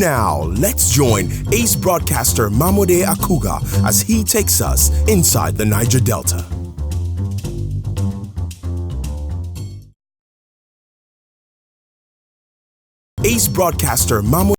Now, let's join ace broadcaster Mamode Akugha as he takes us inside the Niger Delta. Ace broadcaster Mamode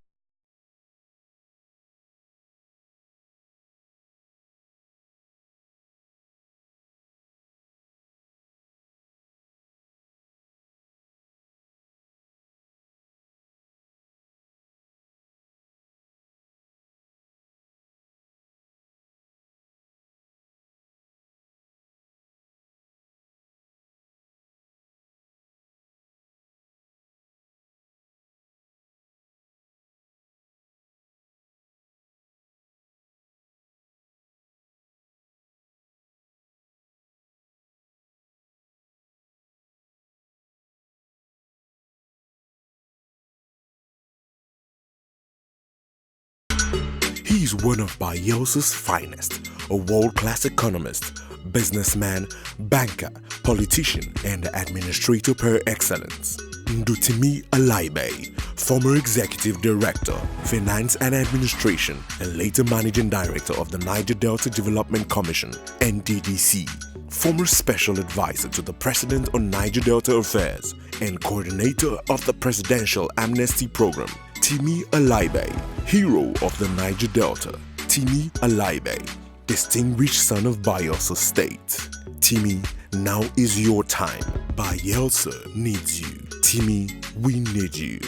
He's one of Bayelsa's finest, a world-class economist, businessman, banker, politician, and administrator par excellence. Ndutimi Alaibe, former Executive Director, Finance and Administration, and later Managing Director of the Niger Delta Development Commission, NDDC, former Special Advisor to the President on Niger Delta Affairs, and Coordinator of the Presidential Amnesty Program, Ndutimi Alaibe, hero of the Niger Delta, Ndutimi Alaibe, distinguished son of Bayelsa State. Ndutimi, now is your time. Bayelsa needs you. Ndutimi, we need you.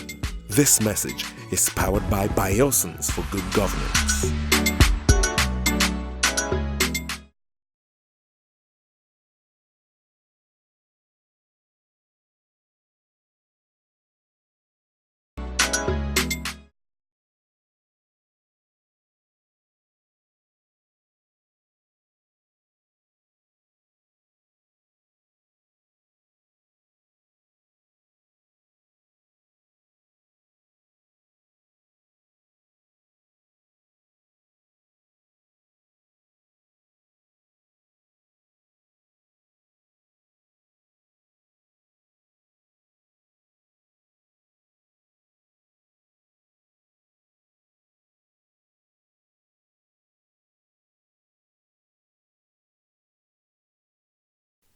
This message is powered by Bayelsans for Good Governance.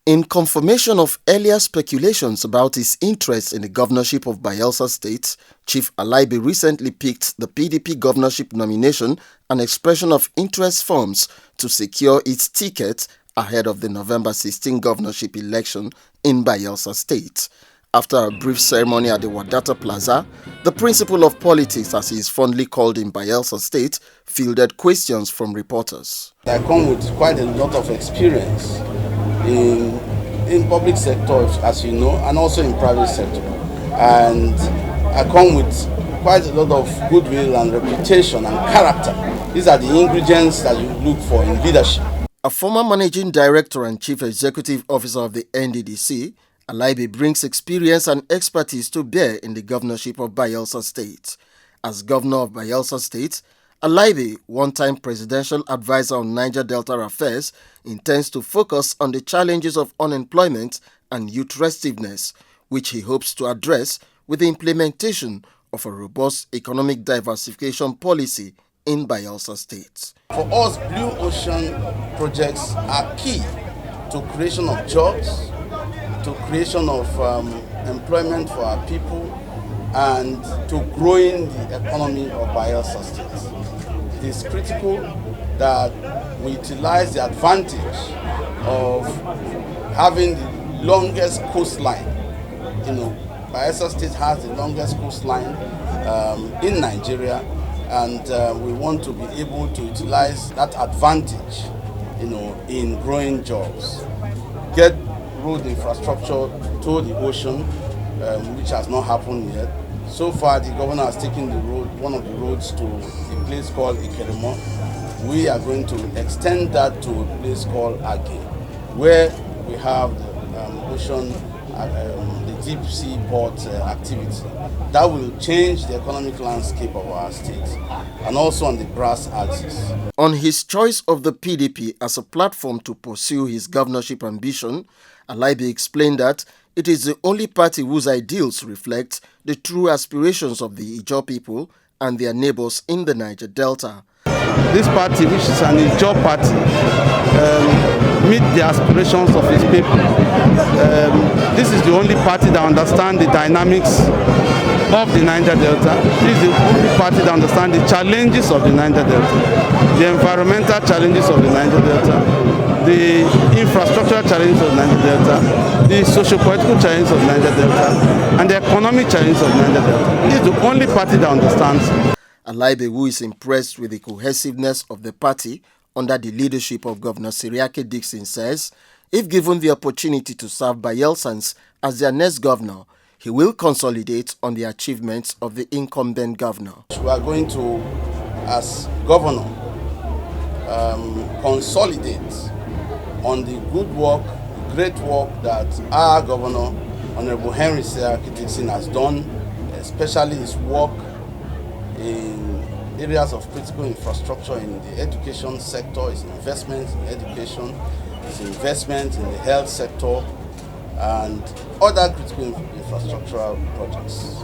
In confirmation of earlier speculations about his interest in the governorship of Bayelsa State, Chief Alaibe recently picked the PDP governorship nomination and expression of interest forms to secure its ticket ahead of the November 16 governorship election in Bayelsa State. After a brief ceremony at the Wadata Plaza, the principal of politics, as he is fondly called in Bayelsa State, fielded questions from reporters. I come with quite a lot of experience in public sector, as you know, and also in private sector. And I come with quite a lot of goodwill and reputation and character. These are the ingredients that you look for in leadership. A former managing director and chief executive officer of the NDDC, Alaibe brings experience and expertise to bear in the governorship of Bayelsa State. As governor of Bayelsa State, Alaibe, one-time presidential advisor on Niger Delta affairs, intends to focus on the challenges of unemployment and youth restiveness, which he hopes to address with the implementation of a robust economic diversification policy in Bayelsa State. For us, Blue Ocean projects are key to creation of jobs, to creation of employment for our people, and to growing the economy of Bayelsa State. It is critical that we utilize the advantage of having the longest coastline. You know, Bayelsa State has the longest coastline in Nigeria, and we want to be able to utilize that advantage, you know, in growing jobs. Get road infrastructure to the ocean, which has not happened yet. So far, the governor has taken the road, one of the roads, to a place called Ikeremo. We are going to extend that to a place called Age, where we have the ocean, the deep sea port activity. That will change the economic landscape of our state, and also on the brass axis. On his choice of the PDP as a platform to pursue his governorship ambition, Alaibe explained that it is the only party whose ideals reflect the true aspirations of the Ijaw people and their neighbors in the Niger Delta. This party, which is an job party, meet the aspirations of its people. This is the only party that understands the dynamics of the Niger Delta. This is the only party that understands the challenges of the Niger Delta, the environmental challenges of the Niger Delta, the infrastructural challenges of the Niger Delta, the socio-political challenges of the Niger Delta, and the economic challenges of the Niger Delta. This is the only party that understands. Alaibe, who is impressed with the cohesiveness of the party under the leadership of Governor Seriake Dixon, says if given the opportunity to serve Bayelsans as their next governor, he will consolidate on the achievements of the incumbent governor. We are going to, as governor, consolidate on the good work, great work that our governor, Honorable Henry Seriake Dixon, has done, especially his work in areas of critical infrastructure in the education sector, his investments in education, his investment in the health sector, and other critical infrastructural projects.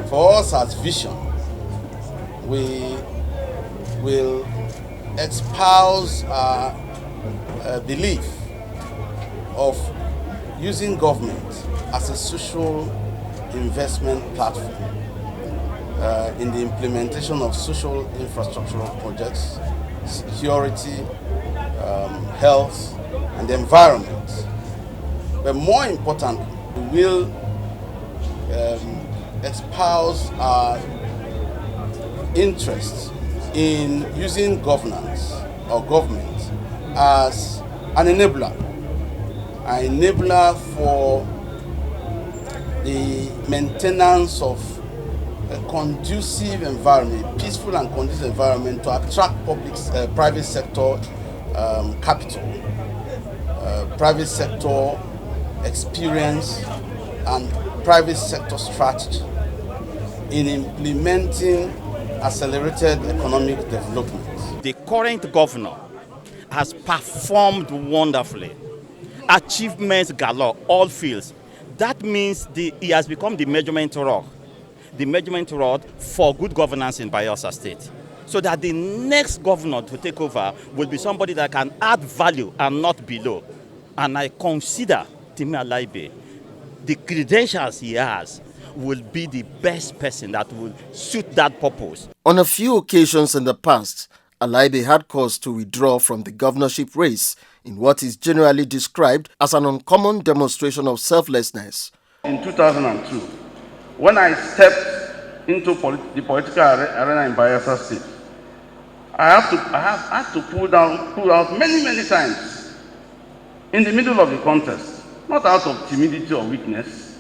For us as vision, we will espouse our belief of using government as a social investment platform in the implementation of social infrastructural projects, security, health, and the environment. But more importantly, we will espouse our interest in using governance or government as an enabler for the maintenance of a conducive environment, a peaceful and conducive environment to attract private sector capital, private sector experience, and private sector strategy in implementing accelerated economic development. The current governor has performed wonderfully. Achievements galore, all fields. That means he has become the measurement rod for good governance in Bayelsa State. So that the next governor to take over will be somebody that can add value and not below. And I consider Ndutimi Alaibe, the credentials he has, will be the best person that will suit that purpose. On a few occasions in the past, Alaibe had cause to withdraw from the governorship race in what is generally described as an uncommon demonstration of selflessness. In 2002, when I stepped into the political arena in Bayelsa State, I had to pull out many times in the middle of the contest, not out of timidity or weakness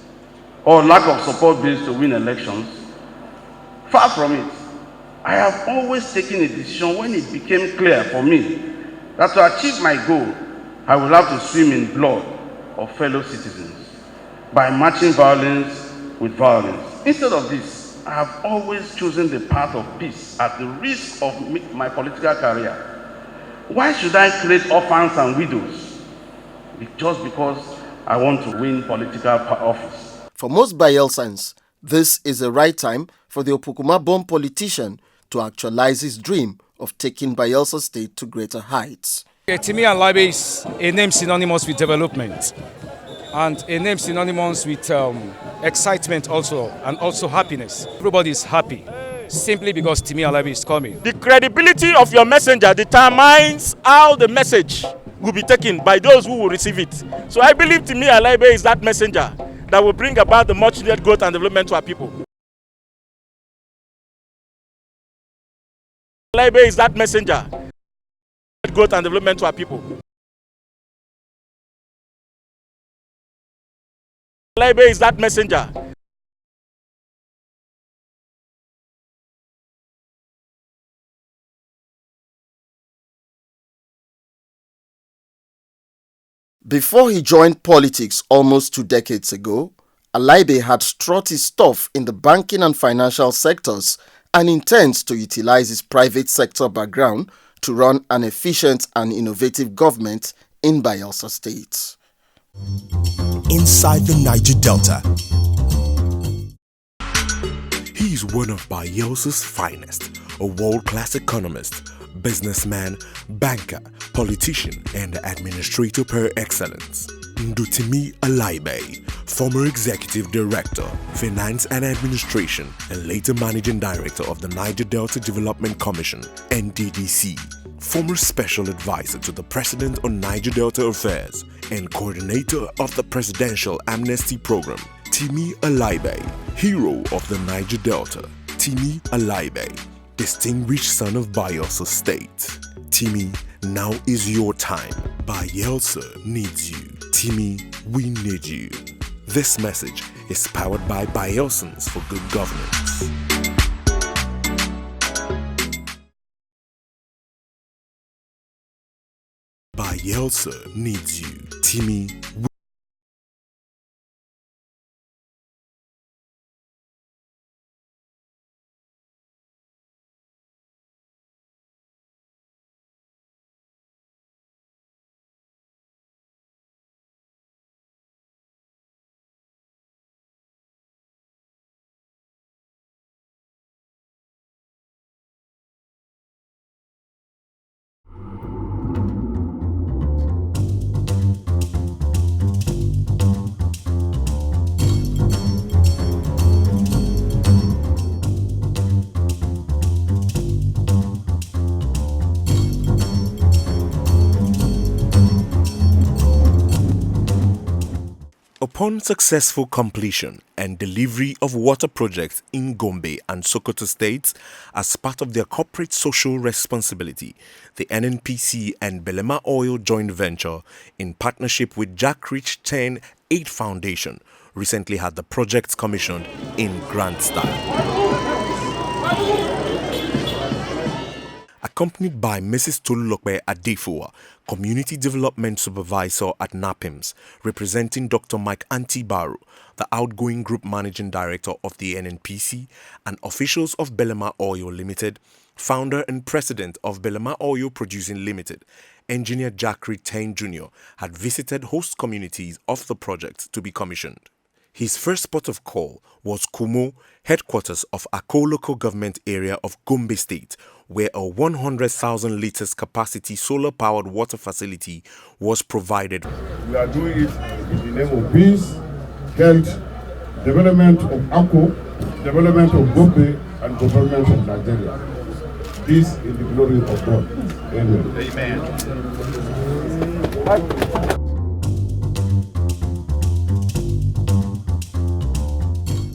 or lack of support base to win elections. Far from it. I have always taken a decision when it became clear for me that to achieve my goal, I will have to swim in blood of fellow citizens by matching violence with violence. Instead of this, I have always chosen the path of peace at the risk of my political career. Why should I create orphans and widows just because I want to win political office? For most Bayelsans, this is the right time for the Opokuma-born politician to actualize his dream of taking Bayelsa State to greater heights. Ndutimi Alaibe is a name synonymous with development and a name synonymous with excitement also, and also happiness. Everybody is happy simply because Ndutimi Alaibe is coming. The credibility of your messenger determines how the message will be taken by those who will receive it. So I believe Ndutimi Alaibe is that messenger that will bring about the much needed growth and development to our people. Alaibe is that messenger. Growth and development to our people. Alaibe is that messenger. Before he joined politics almost 2 decades ago, Alaibe had strut his stuff in the banking and financial sectors and intends to utilize his private sector background to run an efficient and innovative government in Bayelsa State. Inside the Niger Delta, he He's one of BAYELSA's finest, a world-class economist, businessman, banker, politician, and administrator par excellence. Ndutimi Alaibe, former Executive Director, Finance and Administration, and later Managing Director of the Niger Delta Development Commission, NDDC, former Special Advisor to the President on Niger Delta Affairs, and Coordinator of the Presidential Amnesty Program, Ndutimi Alaibe, Hero of the Niger Delta, Ndutimi Alaibe, distinguished son of Bayelsa State. Ndutimi, now is your time. Bayelsa needs you. Ndutimi, we need you. This message is powered by Bayelsans for Good Governance. Bayelsa needs you. Ndutimi, upon successful completion and delivery of water projects in Gombe and Sokoto states as part of their corporate social responsibility, the NNPC and Belemaoil joint venture, in partnership with Jack Rich 10 8 Foundation, recently had the projects commissioned in grand style. Accompanied by Mrs. Tolulope Adefua, Community Development Supervisor at NAPIMS, representing Dr. Mike Antibaru, the outgoing Group Managing Director of the NNPC, and officials of Belemaoil Limited, founder and president of Belemaoil Producing Limited, Engineer Jack Retain Jr., had visited host communities of the project to be commissioned. His first port of call was Kumo, headquarters of Akko local government area of Gombe State, where a 100,000 litres capacity solar-powered water facility was provided. We are doing it in the name of peace, health, development of Akko, development of Gombe, and government of Nigeria. This is the glory of God. Amen. Amen.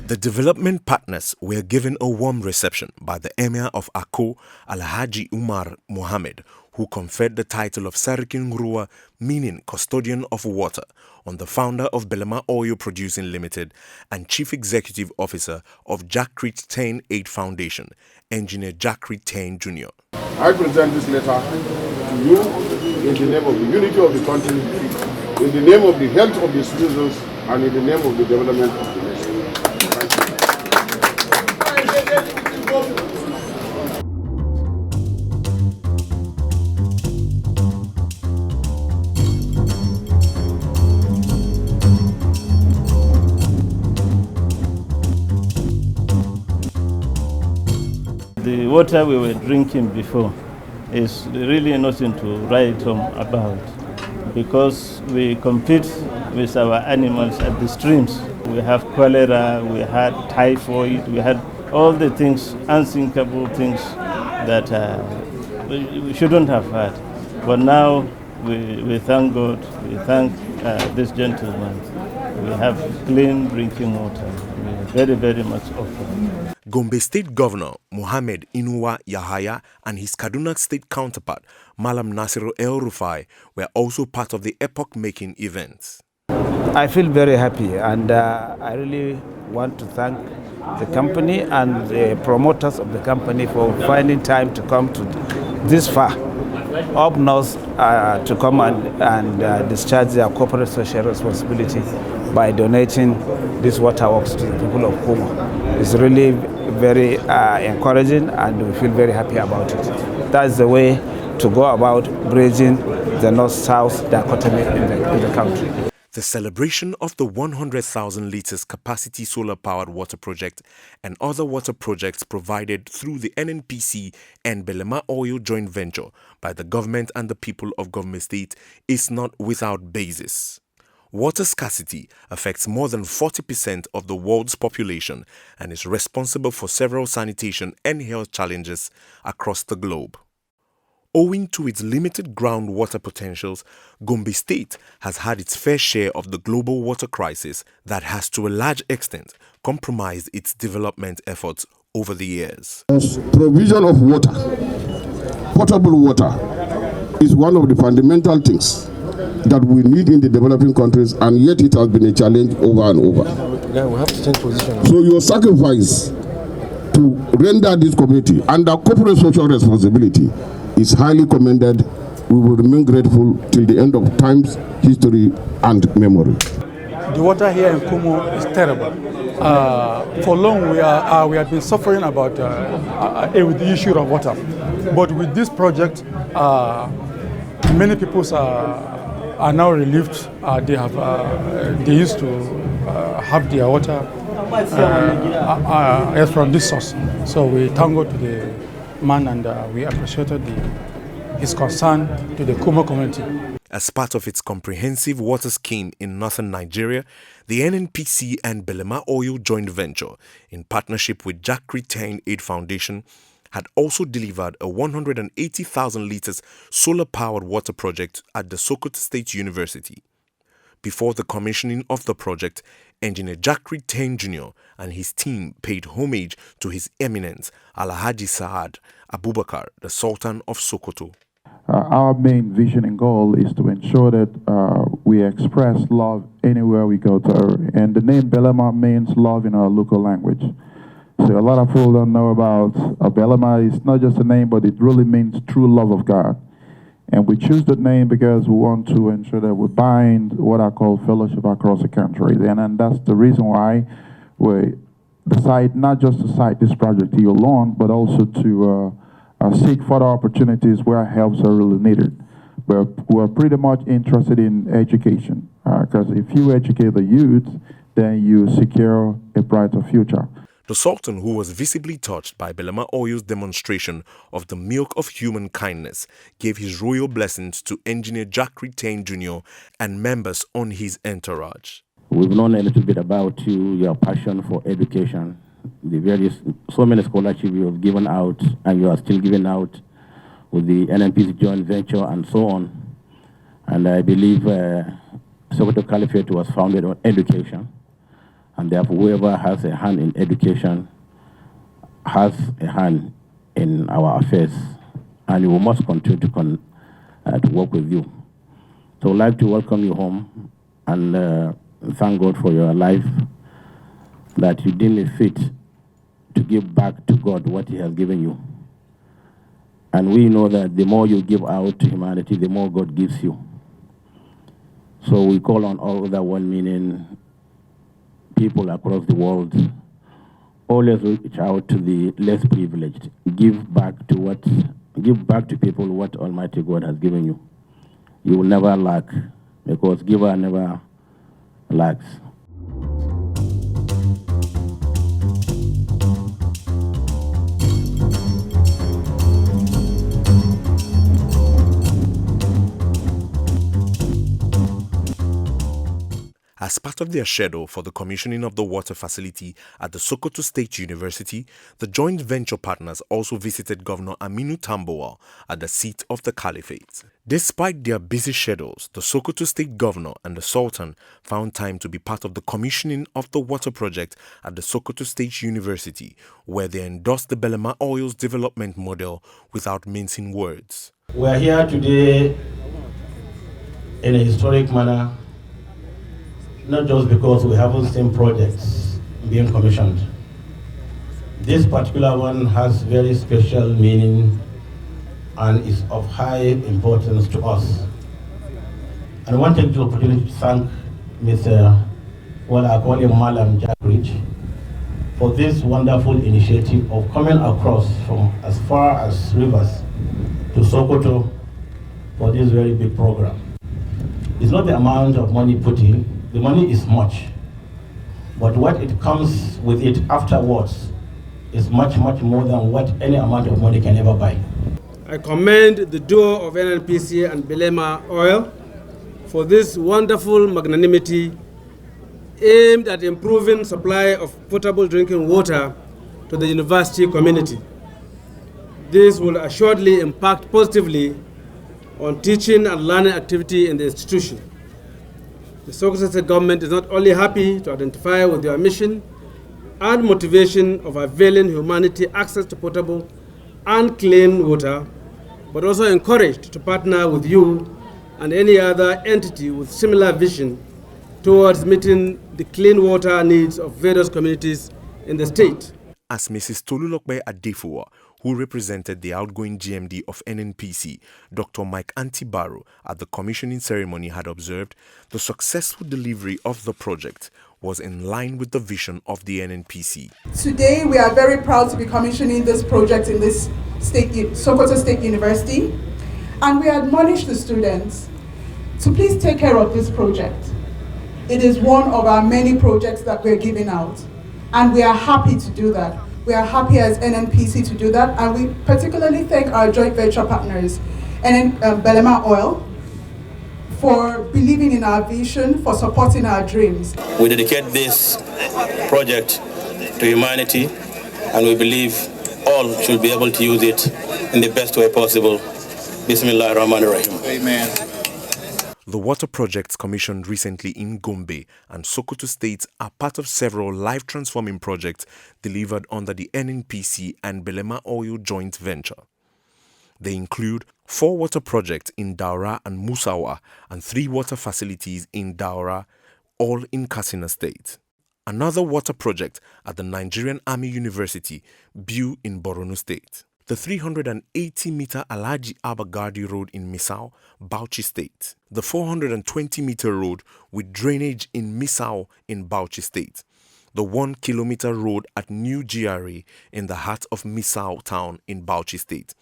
The development partners were given a warm reception by the Emir of Akko, Alhaji Umar Mohammed, who conferred the title of Sarikin Ngurua, meaning custodian of water, on the founder of Belemaoil Producing Limited and Chief Executive Officer of Jack Retain 8 Foundation, Engineer Jack Retain Jr. I present this letter to you in the name of the unity of the country, in the name of the health of the citizens, and in the name of the development of the nation. The water we were drinking before is really nothing to write home about, because we compete with our animals at the streams. We have cholera, we had typhoid, we had all the things, unthinkable things that we shouldn't have had. But now we thank God, we thank this gentleman. We have clean drinking water. We are very, very much open. Gombe State Governor Mohammed Inuwa Yahaya and his Kaduna State counterpart Malam Nasiru El Rufai were also part of the epoch-making events. I feel very happy, and I really want to thank the company and the promoters of the company for finding time to come to this far up north to come and discharge their corporate social responsibility by donating these waterworks to the people of Kumo. It's really very encouraging, and we feel very happy about it. That's the way to go about bridging the north-south dichotomy in the country. The celebration of the 100,000 litres capacity solar-powered water project and other water projects provided through the NNPC and Belemaoil joint venture by the government and the people of Gombe State is not without basis. Water scarcity affects more than 40% of the world's population and is responsible for several sanitation and health challenges across the globe. Owing to its limited groundwater potentials, Gombe State has had its fair share of the global water crisis that has to a large extent compromised its development efforts over the years. Provision of water, potable water, is one of the fundamental things that we need in the developing countries, and yet it has been a challenge over and over. Yeah, we have to change position. So your sacrifice to render this community under corporate social responsibility is highly commended. We will remain grateful till the end of time's history and memory. The water here in Kumo is terrible. For long we have been suffering about with the issue of water. But with this project, many people are now relieved. They used to have their water from this source. So we thank God to the man, and we appreciated his concern to the Kumo community. As part of its comprehensive water scheme in northern Nigeria, the NNPC and Belemaoil joint venture, in partnership with Jack Retain Aid Foundation, had also delivered a 180,000 litres solar-powered water project at the Sokoto State University. Before the commissioning of the project, Engineer Jack Retain Jr. and his team paid homage to His Eminence Alhaji Saad Abubakar, the Sultan of Sokoto. Our main vision and goal is to ensure that we express love anywhere we go to. And the name Belema means love in our local language. So a lot of people don't know about Belema. It's not just a name, but it really means true love of God. And we choose that name because we want to ensure that we bind what I call fellowship across the country. And that's the reason why we decide not just to cite this project here alone, but also to seek further opportunities where helps are really needed. We're pretty much interested in education, because if you educate the youth, then you secure a brighter future. The Sultan, who was visibly touched by Belemaoil's demonstration of the milk of human kindness, gave his royal blessings to Engineer Jack Retain Jr. and members on his entourage. We've known a little bit about you, your passion for education, so many scholarships you have given out, and you are still giving out with the NNPC joint venture and so on. And I believe Sokoto Caliphate was founded on education. And therefore, whoever has a hand in education has a hand in our affairs, and we must continue to work with you. So I'd like to welcome you home and thank God for your life, that you deem fit to give back to God what He has given you. And we know that the more you give out to humanity, the more God gives you. So we call on all other well-meaning people across the world, always reach out to the less privileged. Give back to people what Almighty God has given you. You will never lack, because giver never lacks. As part of their schedule for the commissioning of the water facility at the Sokoto State University, the joint venture partners also visited Governor Aminu Tambuwal at the seat of the Caliphate. Despite their busy schedules, the Sokoto State Governor and the Sultan found time to be part of the commissioning of the water project at the Sokoto State University, where they endorsed the Belemaoil's development model without mincing words. We are here today in a historic manner, not just because we haven't seen projects being commissioned. This particular one has very special meaning and is of high importance to us. And I want to take the opportunity to thank Mr. Malam Jackridge for this wonderful initiative of coming across from as far as rivers to Sokoto for this very big program. It's not the amount of money put in. The money is much. But what it comes with it afterwards is much, much more than what any amount of money can ever buy. I commend the duo of NNPC and Belemaoil for this wonderful magnanimity aimed at improving supply of potable drinking water to the university community. This will assuredly impact positively on teaching and learning activity in the institution. The Sokoto State government is not only happy to identify with your mission and motivation of availing humanity access to potable and clean water, but also encouraged to partner with you and any other entity with similar vision towards meeting the clean water needs of various communities in the state. As Mrs. Tolulokbe Adefuwa, who represented the outgoing GMD of NNPC, Dr. Mike Antibaro, at the commissioning ceremony had observed, the successful delivery of the project was in line with the vision of the NNPC. Today, we are very proud to be commissioning this project in this Sokoto State University, and we admonish the students to please take care of this project. It is one of our many projects that we're giving out, and we are happy to do that. We are happy as NNPC to do that, and we particularly thank our joint venture partners, Belemaoil, for believing in our vision, for supporting our dreams. We dedicate this project to humanity, and we believe all should be able to use it in the best way possible. Bismillah ar-Rahman ar-Rahim. Amen. The water projects commissioned recently in Gombe and Sokoto states are part of several life-transforming projects delivered under the NNPC and Belemaoil joint venture. They include 4 water projects in Daura and Musawa and 3 water facilities in Daura, all in Katsina State. Another water project at the Nigerian Army University, Biu in Borno State. The 380-meter Alhaji Abagadi Road in Misau, Bauchi State. The 420-meter road with drainage in Misau in Bauchi State. The 1-kilometer road at New GRA in the heart of Misau town in Bauchi State,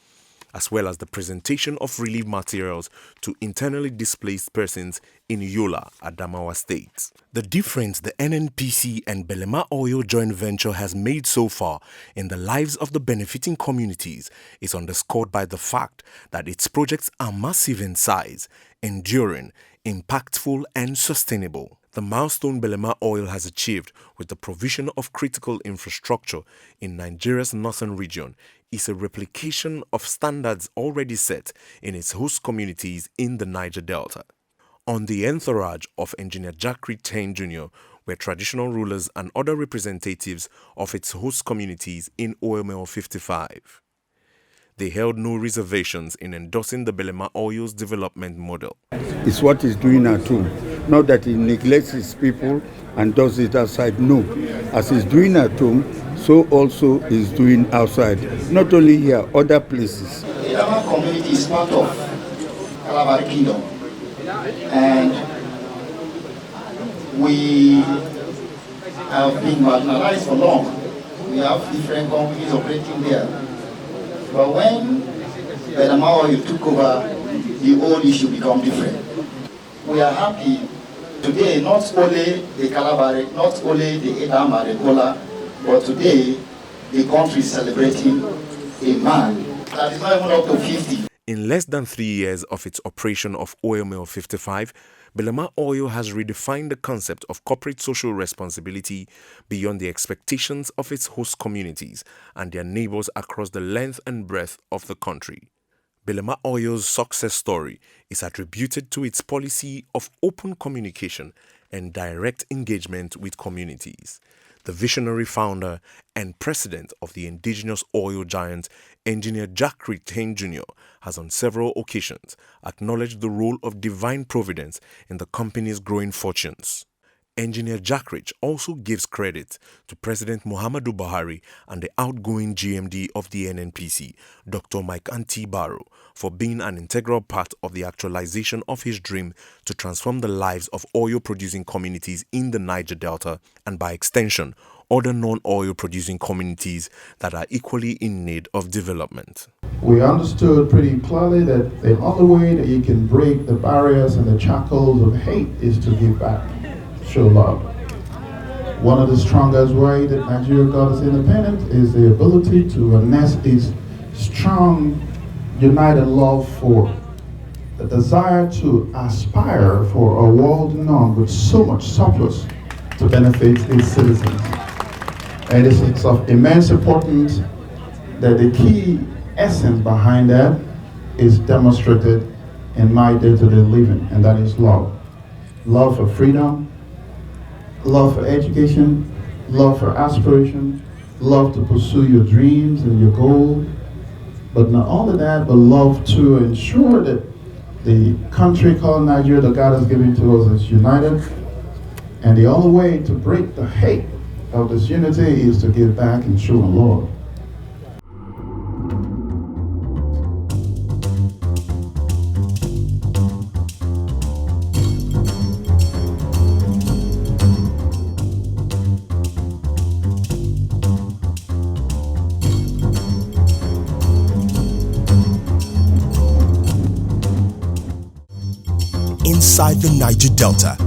as well as the presentation of relief materials to internally displaced persons in Yola, Adamawa State. The difference the NNPC and Belemaoil joint venture has made so far in the lives of the benefiting communities is underscored by the fact that its projects are massive in size, enduring, impactful and sustainable. The milestone Belemaoil has achieved with the provision of critical infrastructure in Nigeria's northern region is a replication of standards already set in its host communities in the Niger Delta. On the entourage of Engineer Jackery Tain Jr. were traditional rulers and other representatives of its host communities in OML 55. They held no reservations in endorsing the Belemaoil's development model. It's what he's doing at home. Not that he neglects his people and does it outside. No. As he's doing at home, so also he's doing outside. Not only here, other places. The Dama community is part of Kalabari Kingdom. And we have been marginalized for long. We have different companies operating there. But when Belemaoil took over, the whole issue became different. We are happy today, not only the Kalabari, not only the Edama, the Gola, but today the country is celebrating a man that is not even up to 50. In less than 3 years of its operation of OML 55, Belemaoil has redefined the concept of corporate social responsibility beyond the expectations of its host communities and their neighbors across the length and breadth of the country. Belemaoil's success story is attributed to its policy of open communication and direct engagement with communities. The visionary founder and president of the indigenous oil giant, Engineer Jackery Tain Jr., has on several occasions acknowledged the role of divine providence in the company's growing fortunes. Engineer Jackery also gives credit to President Muhammadu Buhari and the outgoing GMD of the NNPC, Dr. Mike Antibaro, for being an integral part of the actualization of his dream to transform the lives of oil-producing communities in the Niger Delta and, by extension, other non-oil producing communities that are equally in need of development. we understood pretty clearly that the only way that you can break the barriers and the shackles of hate is to give back, show love. One of the strongest ways that Nigeria got its independence is the ability to harness its strong, united love for the desire to aspire for a world known with so much surplus to benefit its citizens. And it's of immense importance that the key essence behind that is demonstrated in my day-to-day living, and that is love. Love for freedom, love for education, love for aspiration, love to pursue your dreams and your goals, but not only that, but love to ensure that the country called Nigeria that God has given to us is united, and the only way to break the hate of this unity is to give back and show love. Inside the Niger Delta,